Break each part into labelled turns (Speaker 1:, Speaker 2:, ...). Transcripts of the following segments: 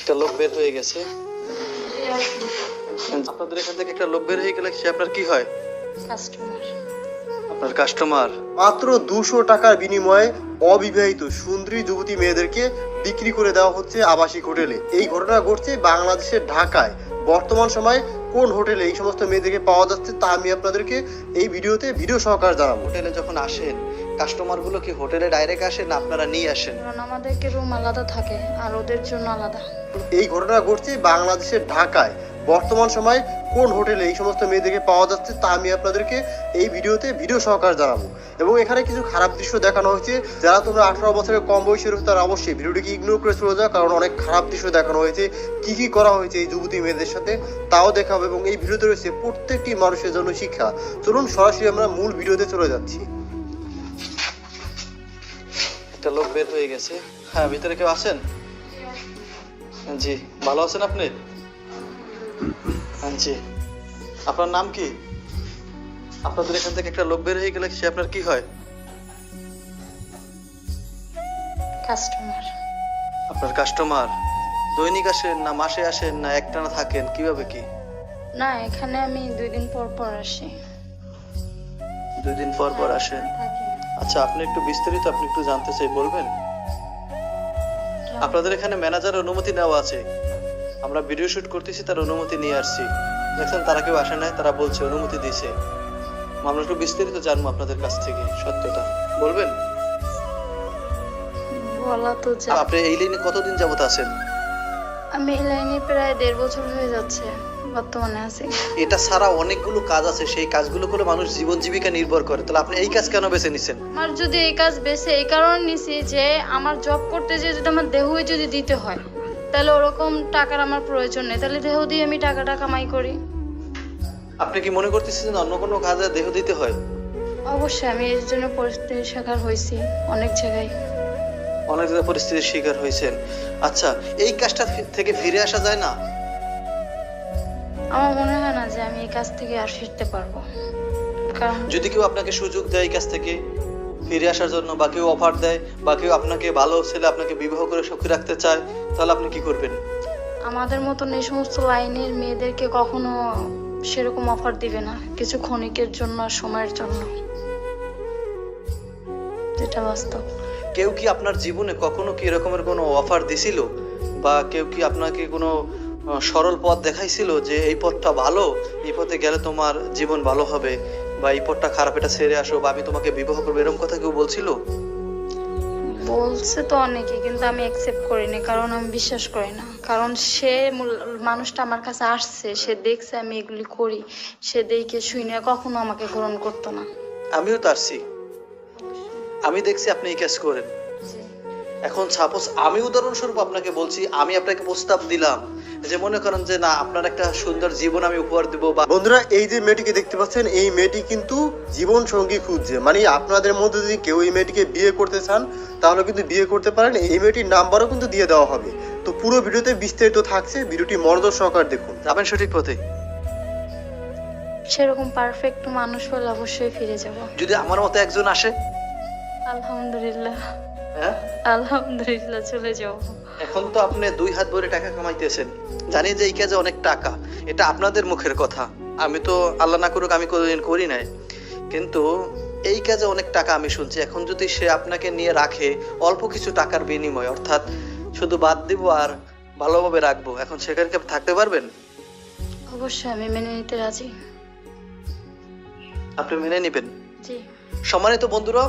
Speaker 1: একটা লোক বের হয়ে গেছে। আপনাদের এখান থেকে একটা লোক বের হয়ে গেলে সে আপনার কি হয়?
Speaker 2: কাস্টমার।
Speaker 1: আপনার কাস্টমার।
Speaker 3: মাত্র 200 টাকার বিনিময়ে অবিবাহিত সুন্দরী যুবতী মেয়েদেরকে বিক্রি করে দেওয়া হচ্ছে আবাসিক হোটেলে। এই ঘটনা ঘটছে বাংলাদেশের ঢাকায়। বর্তমান সময়ে কোন হোটেলে এই সমস্ত মেয়েদেরকে পাওয়া যাচ্ছে তা আমি আপনাদেরকে এই ভিডিওতে ভিডিও সহকারে জানাবো।
Speaker 1: হোটেলে যখন আসেন কাস্টমার গুলো কি হোটেলে ডাইরেক্ট আসেন না আপনারা নিয়ে আসেন?
Speaker 2: কারণ আমাদেরকে রুম আলাদা থাকে আর ওদের জন্য আলাদা।
Speaker 3: এই ঘটনা ঘটছে বাংলাদেশের ঢাকায়। বর্তমান সময়ে কোন হোটেলে এই সমস্ত মেয়েদেরকে পাওয়া যাচ্ছে তা আমি আপনাদেরকে এই ভিডিওতে ভিডিও সহকারে জানাবো। এবং এখানে কিছু খারাপ দৃশ্য দেখানো হয়েছে। যারা তোমরা 18 বছরের কম বয়সের তারা অবশ্যই ভিডিওটিকে ইগনোর করে চলে যাও, কারণ অনেক খারাপ দৃশ্য দেখানো হয়েছে। কি কি করা হয়েছে এই যুবতী মেয়েদের সাথে তাও দেখাবো, এবং এই ভিডিওতে রয়েছে প্রত্যেকটি মানুষের জন্য শিক্ষা। চলুন সরাসরি আমরা মূল ভিডিওতে চলে যাচ্ছি।
Speaker 1: একটা লোক বের হয়ে গেছে। হ্যাঁ, ভিতরে কেউ আছেন? জি, ভালো আছেন আপনি? জি, আপনার নাম কি? আপনাদের এখান থেকে একটা লোক বের হয়ে গেলে সে আপনার কি হয়?
Speaker 2: কাস্টমার।
Speaker 1: আপনার কাস্টমার। দৈনিক আসেন না মাসে আসেন না একটানা থাকেন, কিভাবে কি?
Speaker 2: না, এখানে আমি 2 দিন পর পর আসি।
Speaker 1: 2 দিন পর পর আসেন।
Speaker 2: থাকি না।
Speaker 1: আচ্ছা, আপনি একটু বিস্তারিত আপনি একটু জানতে চাই, বলবেন? আপনাদের এখানে ম্যানেজারের অনুমতি নেওয়া আছে। আমরা ভিডিও শুট করতেছি, তার অনুমতি নিয়ে আসছি। দেখছেন তারা কেউ আসে নাই, তারা বলছে অনুমতি দিয়েছে। আমরা একটু বিস্তারিত জানবো আপনাদের কাছ থেকে, সত্যটা বলবেন?
Speaker 2: বলা তো যায়।
Speaker 1: আপনি এই লাইনে কতদিন যাবত আছেন?
Speaker 2: আমি এই লাইনে প্রায় 1.5 বছর হয়ে যাচ্ছে, বর্তমানে আছি।
Speaker 1: এটা ছাড়া অনেকগুলো কাজ আছে, সেই কাজগুলো করে মানুষ জীবন জীবিকা নির্ভর করে। তাহলে আপনি এই কাজ কেন বেছে নিছেন?
Speaker 2: আমার যদি এই কাজ বেছে এই কারণে নিছি যে আমার জব করতে যে যদি আমার দেহই যদি দিতে হয়, তাহলে ওরকম টাকার আমার প্রয়োজন নেই। তাহলে দেহ দিয়ে আমি টাকাটা কামাই করি।
Speaker 1: আপনি কি মনে করতেছেন অন্য কোনো কাজে দেহ দিতে হয়?
Speaker 2: অবশ্যই আমি এর জন্য পরিস্থিতির শিকার হয়েছি অনেক জায়গায়।
Speaker 1: অনেক জায়গায় পরিস্থিতির শিকার হয়েছেন। আচ্ছা, এই কাজটা থেকে ফিরে আসা যায় না?
Speaker 2: আমার মনে হয় না যে আমি এই কাজ থেকে আর ফিরতে পারবো। কারণ
Speaker 1: যদি কেউ আপনাকে সুযোগ দেয় এই কাজ থেকে ফিরে আসার জন্য, বা কেউ অফার দেয়, বা কেউ আপনাকে ভালো ছেলে আপনাকে বিবাহ করে সুখী রাখতে চায়, তাহলে আপনি কি করবেন?
Speaker 2: আমাদের মতন এই সমস্ত লাইনের মেয়েদেরকে কখনো সেরকম অফার দিবে না, কিছু ক্ষণিকের জন্য আর সময়ের জন্য, যেটা বাস্তব।
Speaker 1: কেউ কি আপনার জীবনে কখনো কি এরকমের কোনো অফার দিছিল, বা কেউ কি আপনাকে কোনো সরল পথ দেখাইছিল যে এই পথটা ভালো, এই পথে গেলে তোমার জীবন ভালো হবে, বা এই পথটা খারাপ, এটা ছেড়ে আসো, বা আমি তোমাকে বিবাহ করবো, এরকম কথা কেউ বলছিল?
Speaker 2: বলছে তো অনেকে, কিন্তু আমি অ্যাকসেপ্ট করিনি, কারণ আমি বিশ্বাস করি না। কারণ সে মানুষটা আমার কাছে আসছে, সে দেখছে আমি এগুলি করি, সে দেখে শুনে কখনো আমাকে গ্রহণ করতো না।
Speaker 1: আমিও তো আসছি, আমি দেখছি আপনি এই কাজ করেন। এখন সাপোজ আমি উদাহরণস্বরূপ আপনাকে বলছি, আমি আপনাকে প্রস্তাব দিলাম যে মনে করেন যে না, আপনার একটা সুন্দর জীবন আমি উপহার দিব, বা
Speaker 3: বন্ধুরা, এই যে মেয়েটিকে দেখতে পাচ্ছেন, এই মেয়েটি কিন্তু জীবন সঙ্গী খুঁজছে। মানে আপনাদের মধ্যে যদি কেউ এই মেয়েটিকে বিয়ে করতে চান তাহলে কিন্তু বিয়ে করতে পারেন। এই মেয়েটির নাম্বারও কিন্তু দিয়ে দেওয়া হবে। তো পুরো ভিডিওতে বিস্তারিত থাকছে, ভিডিওটি মনোযোগ সহকারে দেখুন।
Speaker 1: যাবেন সঠিক পথে।
Speaker 2: সেরকম পারফেক্ট মানুষ হলে অবশ্যই ফিরে যাব।
Speaker 1: যদি আমার মতো একজন আসে?
Speaker 2: আলহামদুলিল্লাহ,
Speaker 1: হ্যাঁ,
Speaker 2: আলহামদুলিল্লাহ, চলে যাও।
Speaker 1: এখন তো আপনি 2 হাত ভরে টাকা কামাইতেছেন, জানি যে এই কাজে অনেক টাকা, এটা আপনাদের মুখের কথা। আমি তো আল্লাহ না করুক আমি কোনোদিন করি নাই, কিন্তু এই কাজে অনেক টাকা আমি শুনছি। এখন যদি সে আপনাকে নিয়ে রাখে অল্প কিছু টাকার বিনিময়, অর্থাৎ শুধু বাদ দিব আর ভালোভাবে রাখবো, এখন সেখানে কি আপনি থাকতে পারবেন?
Speaker 2: অবশ্যই আমি মেনে নিতে রাজি।
Speaker 1: আপনি মেনে নেবেন?
Speaker 2: জি।
Speaker 1: সম্মানিত বন্ধুরা,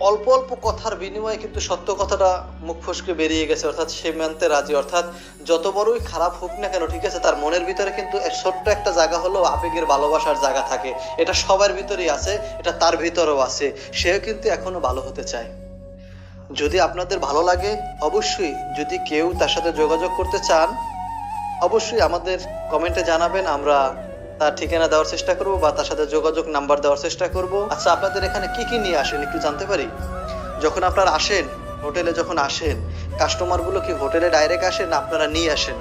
Speaker 1: অল্প অল্প কথার বিনিময়ে কিন্তু সত্য কথাটা মুখ ফসকে বেরিয়ে গেছে, অর্থাৎ সে মানতে রাজি। অর্থাৎ যত বড়ই খারাপ হোক না কেন, ঠিক আছে, তার মনের ভিতরে কিন্তু ছোট্ট একটা জায়গা হলো আবেগের ভালোবাসার জায়গা থাকে। এটা সবার ভিতরেই আছে, এটা তার ভিতরেও আছে। সেও কিন্তু এখনো ভালো হতে চায়। যদি আপনাদের ভালো লাগে, অবশ্যই যদি কেউ তার সাথে যোগাযোগ করতে চান, অবশ্যই আমাদের কমেন্টে জানাবেন। আমরা তার ঠিকানা দেওয়ার চেষ্টা করব, বা তার সাথে যোগাযোগ নাম্বার দেওয়ার চেষ্টা করব। আচ্ছা, আপনাদের এখানে কি কি নিয়ে আসেন একটু জানতে পারি? যখন আপনারা আসেন হোটেলে, যখন আসেন কাস্টমার গুলো কি হোটেলে ডাইরেক্ট আসেন না আপনারা নিয়ে আসেন?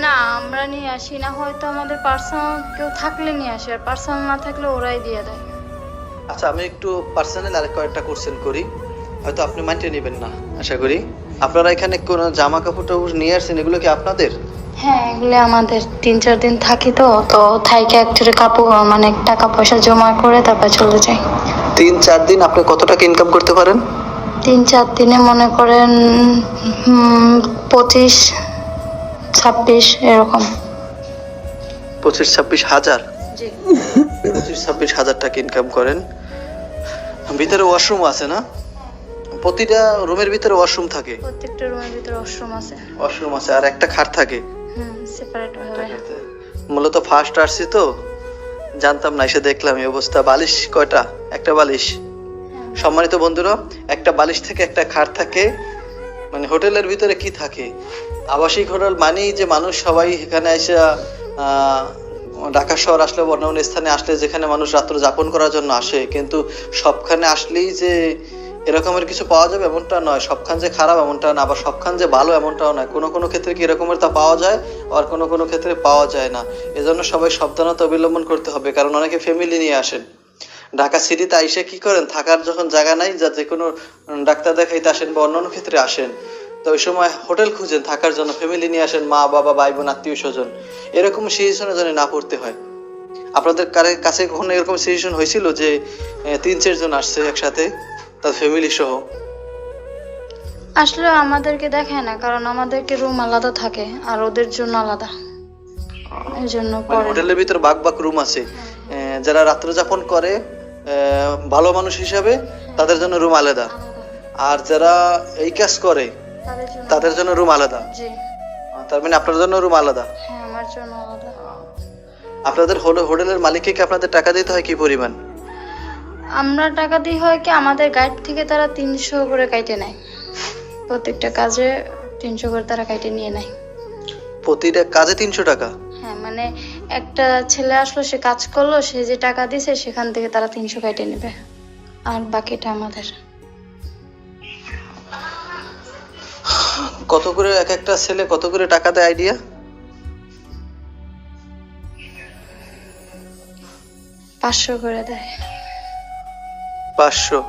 Speaker 2: না, আমরা নিয়ে আসি না, হয়তো আমাদের পার্সোনাল কেউ থাকলে নিয়ে আসে, আর পার্সোনাল না থাকলে ওরাই দিয়ে দেয়।
Speaker 1: আচ্ছা, আমি একটু পার্সোনাল আরেক কয়েকটা কোশ্চেন করি, হয়তো আপনি মাইন্ডে নেবেন না আশা করি। আপনারা এখানে কোনো জামা কাপড় টাপড় নিয়ে আসছেন, এগুলো কি আপনাদের?
Speaker 2: হ্যাঁ, এগুলো আমাদের 3-4 দিন থাকি তো থাইকে একচুয়ালি কাপড় মানে টাকা পয়সা জমা করে তারপর চলে যাই।
Speaker 1: 3-4 দিন আপনি কত টাকা ইনকাম করতে পারেন?
Speaker 2: 3-4 দিনে মনে করেন 25-26 এরকম।
Speaker 1: 25-26 হাজার?
Speaker 2: জি।
Speaker 1: 25-26 হাজার টাকা ইনকাম করেন। ভিতরে ওয়াশরুম আছে না? প্রতিটা রুমের ভিতরে ওয়াশরুম থাকে?
Speaker 2: প্রত্যেকটা রুমের ভিতরে ওয়াশরুম আছে।
Speaker 1: ওয়াশরুম আছে আর একটা খাট থাকে?
Speaker 2: সেপারেট ভাবে।
Speaker 1: মূলত ফার্স্ট আসছি তো জানতাম না, এসে দেখলাম এই অবস্থা। বালিশ কয়টা? একটা বালিশ? সম্মানিত বন্ধুরা, একটা বালিশ থেকে একটা খাট থাকে। মানে হোটেলের ভিতরে কি থাকে? আবাসিক হোটেল মানেই যে মানুষ সবাই এখানে এসে ঢাকা শহর আসলে অন্যান্য স্থানে আসলে যেখানে মানুষ রাত্র যাপন করার জন্য আসে, কিন্তু সবখানে আসলেই যে এরকমের কিছু পাওয়া যাবে এমনটা নয়, সবখান যে খারাপ এমনটা না, আবার সবখান যে ভালো এমনটাও নয়। কোনো কোনো ক্ষেত্রে কি এরকমের তা পাওয়া যায়, আর কোনো কোনো ক্ষেত্রে পাওয়া যায় না। এজন্য সবাই সাবধানতা অবলম্বন করতে হবে, কারণ অনেকে ফ্যামিলি নিয়ে আসেন ঢাকা সিটিতে আইসে কি করেন, থাকার যখন জায়গা নাই, যা যে কোনো ডাক্তার দেখাইতে আসেন বা অন্যান্য ক্ষেত্রে আসেন, তো ওই সময় হোটেল খুঁজেন থাকার জন্য, ফ্যামিলি নিয়ে আসেন, মা বাবা ভাই বোন আত্মীয় স্বজন, এরকম সিচুয়েশনে যেন না পড়তে হয়। আপনাদের কাছে কখনো এরকম সিচুয়েশন হয়েছিল যে 3-4 জন আসছে একসাথে তার ফ্যামিলি সহ?
Speaker 2: আসলে আমাদেরকে দেখায় না, কারণ আমাদেরকে রুম আলাদা থাকে আর ওদের জন্য আলাদা, এই জন্য
Speaker 1: মানে হোটেলের ভিতর বাক বাক রুম আছে, যারা রাত্র যাপন করে ভালো মানুষ হিসাবে তাদের জন্য রুম আলাদা, আর যারা এই কাজ করে তাদের জন্য রুম আলাদা।
Speaker 2: জি।
Speaker 1: তার মানে আপনার জন্য রুম আলাদা?
Speaker 2: হ্যাঁ, আমার জন্য আলাদা।
Speaker 1: আপনাদের হোটেলের মালিককে কি আপনাদের টাকা দিতে হয় কি পরিমাণ?
Speaker 2: আমরা টাকা দিই হয় কি, আমাদের গাইড থেকে তারা 300 করে কাইটে নেয়, প্রত্যেকটা কাজে 300 করে তারা কাইটে নিয়ে নেয়।
Speaker 1: প্রতিটা কাজে 300 টাকা?
Speaker 2: হ্যাঁ, মানে একটা ছেলে আসলো, সে কাজ করলো, সে যে টাকা দিছে সেখান থেকে তারা 300 কাইটে নেবে, আর বাকিটা আমাদের।
Speaker 1: কত করে এক একটা ছেলে কত করে টাকা দেয় আইডিয়া?
Speaker 2: 500 করে দেয়।
Speaker 1: 500?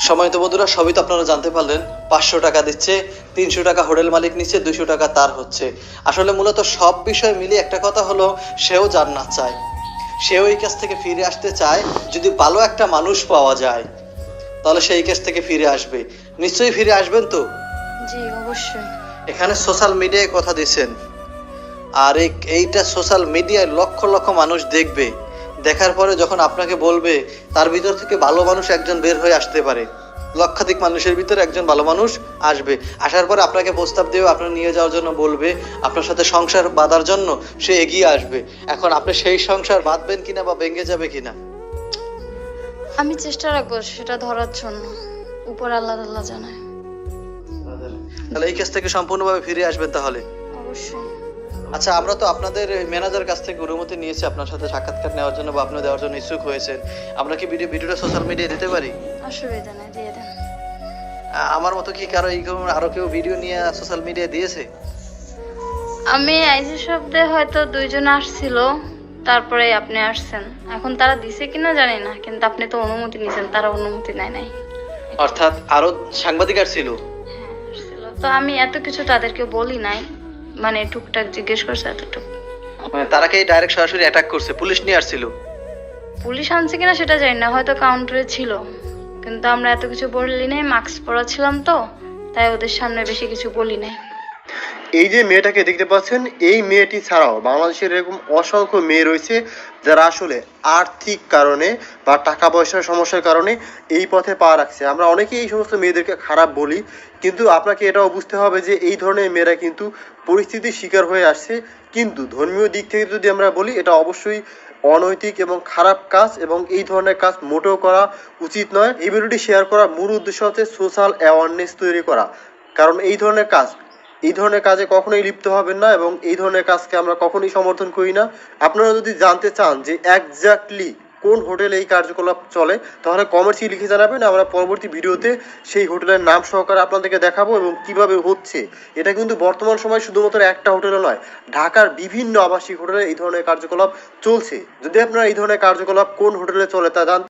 Speaker 1: সম্মানিত বন্ধুরা, সবই তো আপনারা জানতে পারলেন। 500 টাকা দিচ্ছে, 300 টাকা হোটেল মালিক নিচ্ছে, 200 টাকা তার হচ্ছে। আসলে মূলত সব বিষয় মিলিয়ে একটা কথা হলো, সেও জান্নাত চায়, সেও এই কাছ থেকে ফিরে আসতে চায়। যদি ভালো একটা মানুষ পাওয়া যায় তাহলে সেই কাছ থেকে ফিরে আসবে। নিশ্চয়ই ফিরে আসবেন তো?
Speaker 2: জি, অবশ্যই।
Speaker 1: এখানে সোশ্যাল মিডিয়ায় কথা দিয়েছেন, আর এইটা সোশ্যাল মিডিয়ায় লক্ষ লক্ষ মানুষ দেখবে, দেখার পরে যখন আপনাকে বলবে, তার ভিতর থেকে ভালো মানুষ একজন বের হয়ে আসতে পারে। লক্ষাধিক মানুষের ভিতরে একজন ভালো মানুষ আসবে, আসার পরে আপনাকে প্রস্তাব দেবে, আপনার নিয়ে যাওয়ার জন্য বলবে, আপনার সাথে সংসার বাঁধার জন্য সে এগিয়ে আসবে। এখন আপনি সেই সংসার বাঁধবেন কিনা বা ভেঙে যাবে কিনা?
Speaker 2: আমি চেষ্টা রাখবো সেটা ধরার জন্য, উপর আল্লাহ আল্লাহ জানায়।
Speaker 1: তাহলে এই কাছ থেকে সম্পূর্ণভাবে ফিরে আসবেন তাহলে?
Speaker 2: অবশ্যই।
Speaker 1: আচ্ছা, আমরা তো আপনাদের ম্যানেজার কাছ থেকে অনুমতি নিয়েছি আপনার সাথে সাক্ষাৎকার নেওয়ার জন্য বা আপনি দেওয়ার জন্য ইচ্ছুক হয়েছেন। আমরা কি ভিডিওটা সোশ্যাল মিডিয়ায় দিতে পারি?
Speaker 2: অসুবিধা নেই, দিয়ে দেন।
Speaker 1: আমার মতো কি কারো আরো কেউ ভিডিও নিয়ে সোশ্যাল মিডিয়ায় দিয়েছে?
Speaker 2: আমি আইজি শব্দে হয়তো 2 জন আসছিল, তারপরে আপনি আসছেন। এখন তারা দিছে কিনা জানি না, কিন্তু আপনি তো অনুমতি নিয়েছেন, তারা অনুমতি নাই।
Speaker 1: অর্থাৎ আরো সাংবাদিক আসছিল?
Speaker 2: হ্যাঁ, আসছিল। তো আমি এত কিছু তাদেরকে বলি নাই, মানে টুকটাক জিজ্ঞেস করছে এতটুকু।
Speaker 1: মানে তারা কি ডাইরেক্ট সরাসরি অ্যাটাক করছে? পুলিশ নিয়ে আসছিল?
Speaker 2: পুলিশ আনছে কিনা সেটা জানি না, হয়তো কাউন্টারে ছিল, কিন্তু আমরা এত কিছু বলি নাই, মাস্ক পরা ছিলাম তো, তাই ওদের সামনে বেশি কিছু বলি নাই।
Speaker 3: এই যে মেয়েটাকে দেখতে পাচ্ছেন, এই মেয়েটি ছাড়াও বাংলাদেশের এরকম অসংখ্য মেয়ে রয়েছে যারা আসলে আর্থিক কারণে বা টাকা পয়সার সমস্যার কারণে এই পথে পা রাখছে। আমরা অনেকেই এই সমস্ত মেয়েদেরকে খারাপ বলি, কিন্তু আপনাকে এটাও বুঝতে হবে যে এই ধরনের মেয়েরা কিন্তু পরিস্থিতির শিকার হয়ে আসছে। কিন্তু ধর্মীয় দিক থেকে যদি আমরা বলি, এটা অবশ্যই অনৈতিক এবং খারাপ কাজ, এবং এই ধরনের কাজ মোটেও করা উচিত নয়। এই ভিডিওটি শেয়ার করার মূল উদ্দেশ্য হচ্ছে সোশ্যাল অ্যাওয়ারনেস তৈরি করা, কারণ এই ধরনের কাজে কখনোই লিপ্ত হবেন না, এবং এই ধরনের কাজকে আমরা কখনোই সমর্থন করি না। আপনারা যদি জানতে চান যে এক্স্যাক্টলি কোন হোটেলে এই কার্যকলাপ চলে, তাহলে কমেন্টসে লিখে জানাবেন, আমরা পরবর্তী ভিডিওতে সেই হোটেলের নাম সহকারে আপনাদেরকে দেখাবো এবং কিভাবে হচ্ছে। এটা কিন্তু বর্তমান সময় শুধুমাত্র একটা হোটেলে নয়, ঢাকার বিভিন্ন আবাসিক হোটেলে এই ধরনের কার্যকলাপ চলছে। যদি আপনারা এই ধরনের কার্যকলাপ কোন হোটেলে চলে তা জানতে